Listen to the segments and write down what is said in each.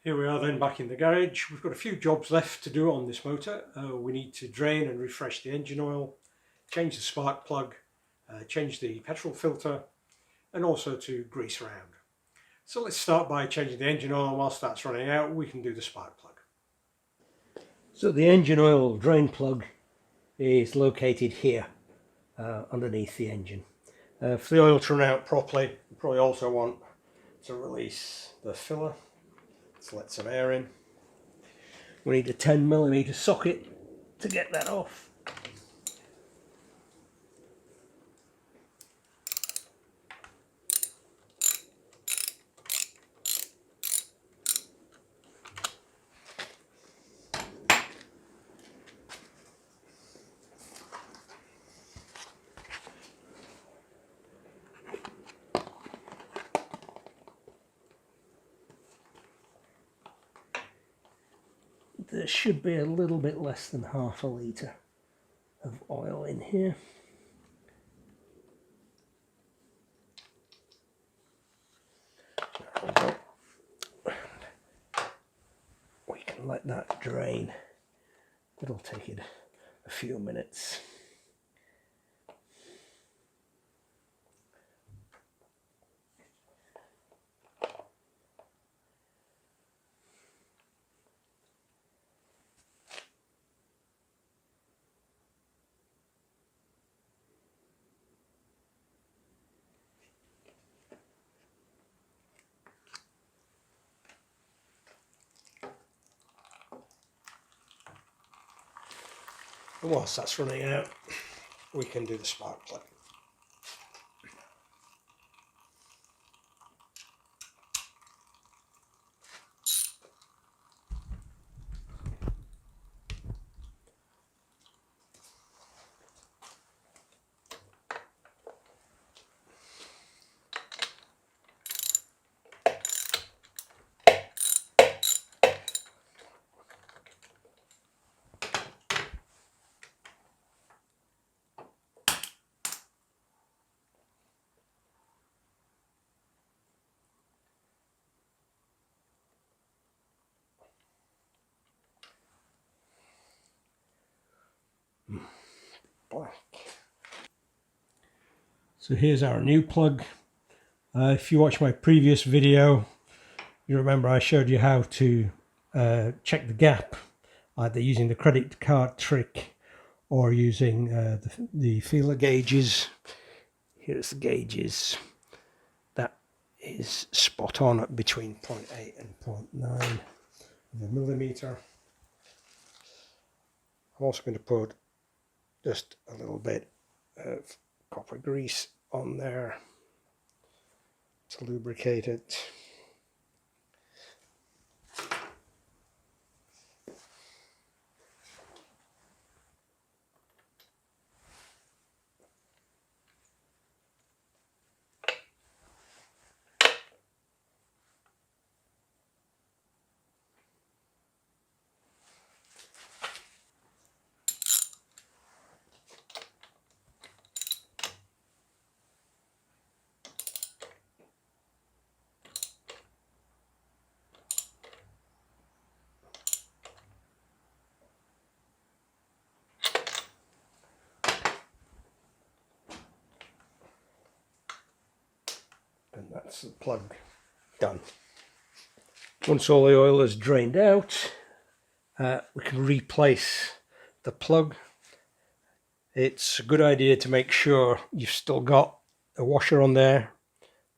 Here we are then back in the garage. We've got a few jobs left to do on this motor. We need to drain and refresh the engine oil, change the spark plug, change the petrol filter, and also to grease around. So let's start by changing the engine oil. Whilst that's running out, we can do the spark plug. So the engine oil drain plug is located here underneath the engine. For the oil to run out properly, you probably also want to release the filler. Let's let some air in. We need a 10mm socket to get that off. There should be a little bit less than half a litre of oil in here. We can let that drain. It'll take it a few minutes. And whilst that's running out, we can do the spark plug. Black. So here's our new plug. If you watch my previous video, you remember I showed you how to check the gap, either using the credit card trick or using the feeler gauges. Here's the gauges. That is spot on at between 0.8 and 0.9 of a millimetre. I'm also going to put just a little bit of copper grease on there to lubricate it. And that's the plug done. Once all the oil is drained out, we can replace the plug. It's a good idea to make sure you've still got a washer on there.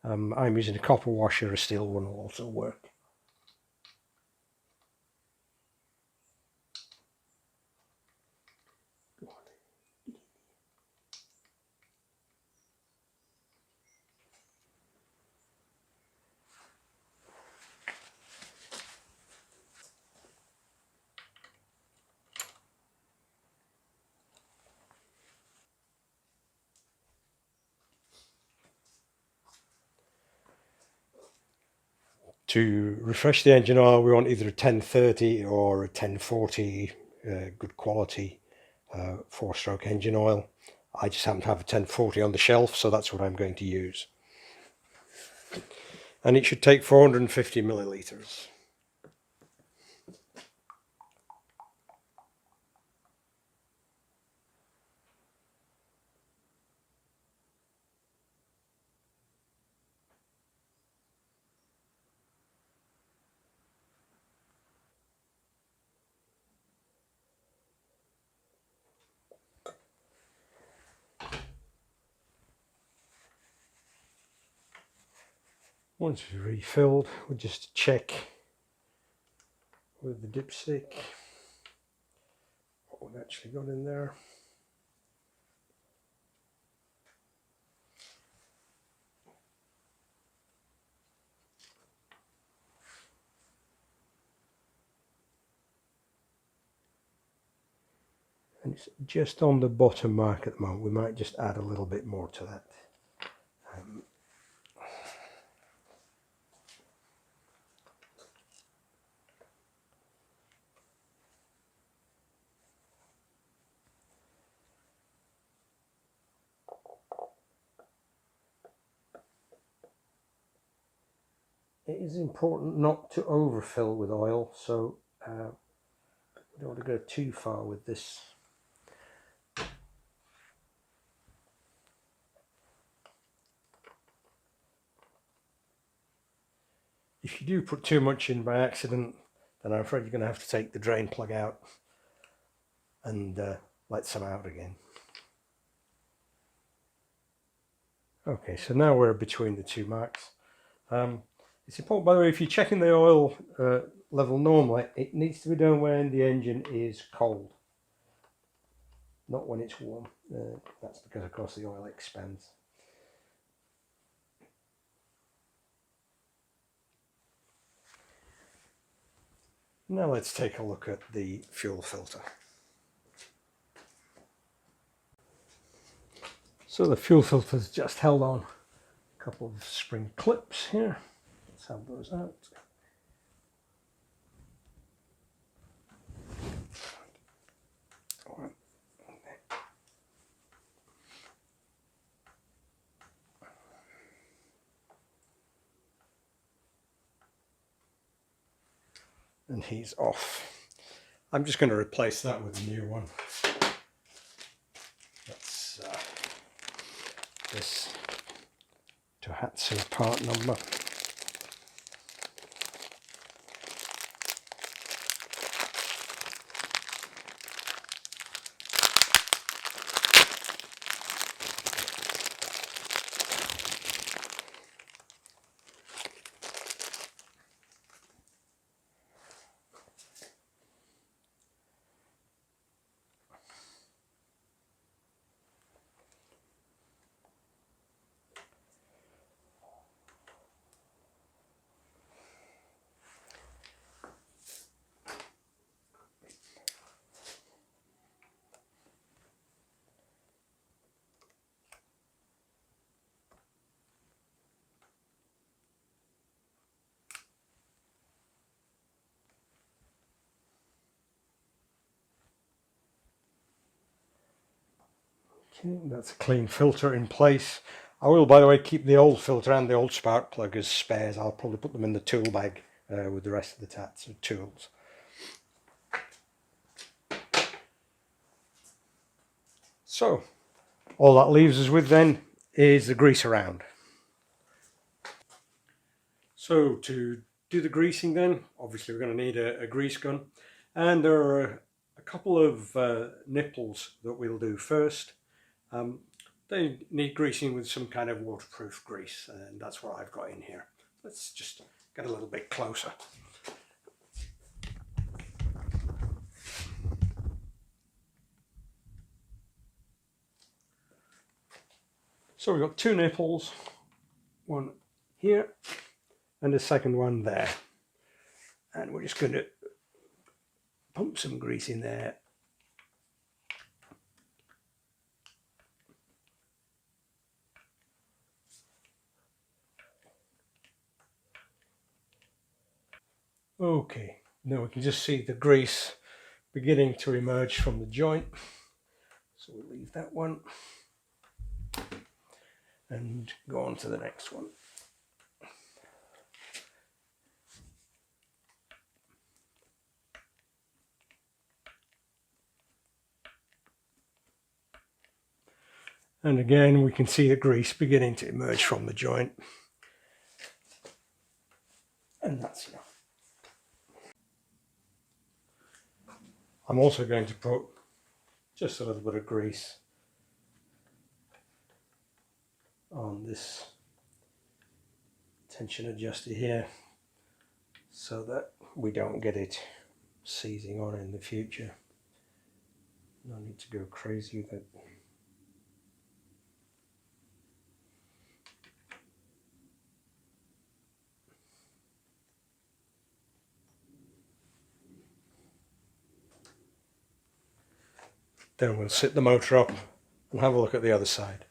I'm using a copper washer, a steel one will also work. To refresh the engine oil, we want either a 1030 or a 1040 good quality 4-stroke engine oil. I just happen to have a 1040 on the shelf, so that's what I'm going to use. And it should take 450 millilitres. Once we've refilled, we'll just check with the dipstick what we've actually got in there. And it's just on the bottom mark at the moment. We might just add a little bit more to that. It is important not to overfill with oil, so we don't want to go too far with this. If you do put too much in by accident, then I'm afraid you're going to have to take the drain plug out and let some out again. Okay, so now we're between the two marks. It's important, by the way, if you're checking the oil level normally, it needs to be done when the engine is cold, not when it's warm. That's because, of course, the oil expands. Now let's take a look at the fuel filter. So the fuel filter's just held on a couple of spring clips here. Let's have those out. And he's off. I'm just going to replace that with a new one. That's this Tohatsu part number. Okay, that's a clean filter in place. I will, by the way, keep the old filter and the old spark plug as spares. I'll probably put them in the tool bag with the rest of the Tohatsu tools. So, all that leaves us with then is the grease around. So to do the greasing then, obviously we're going to need a grease gun, and there are a couple of nipples that we'll do first. They need greasing with some kind of waterproof grease, and that's what I've got in here. Let's just get a little bit closer. So we've got two nipples, one here and the second one there, and we're just going to pump some grease in there. Okay, now we can just see the grease beginning to emerge from the joint, so we'll leave that one and go on to the next one. And again we can see the grease beginning to emerge from the joint, and that's enough. I'm also going to put just a little bit of grease on this tension adjuster here so that we don't get it seizing on in the future. No need to go crazy with it. Then we'll sit the motor up and have a look at the other side.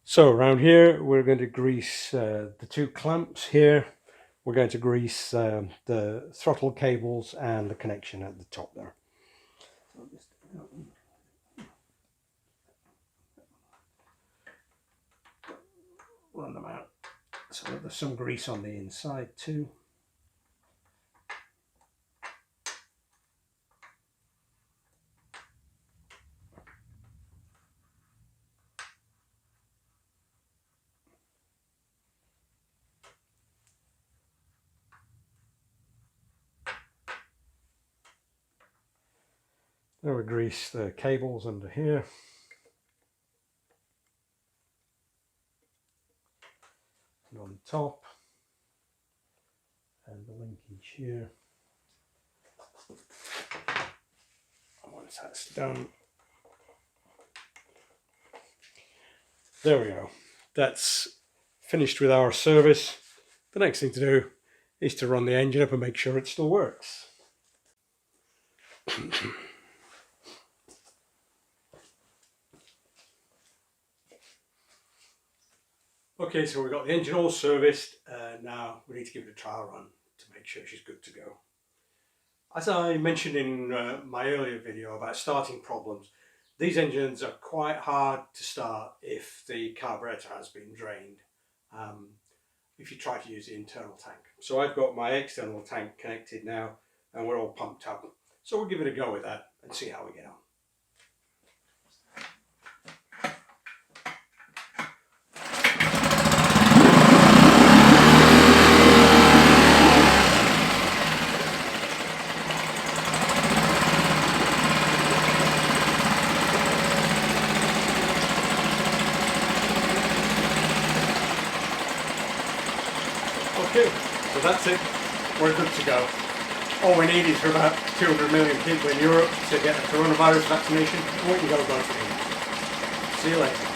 So around here we're going to grease the two clamps here. We're going to grease the throttle cables and the connection at the top there. Run them out so that there's some grease on the inside too. Then we grease the cables under here. And on the top. And the linkage here. And once that's done, there we go. That's finished with our service. The next thing to do is to run the engine up and make sure it still works. Okay, so we've got the engine all serviced. Now we need to give it a trial run to make sure she's good to go. As I mentioned in my earlier video about starting problems, these engines are quite hard to start if the carburetor has been drained, if you try to use the internal tank. So I've got my external tank connected now and we're all pumped up. So we'll give it a go with that and see how we get on. Okay, so that's it, we're good to go. All we need is for about 200 million people in Europe to get the coronavirus vaccination, and we can go. See you later.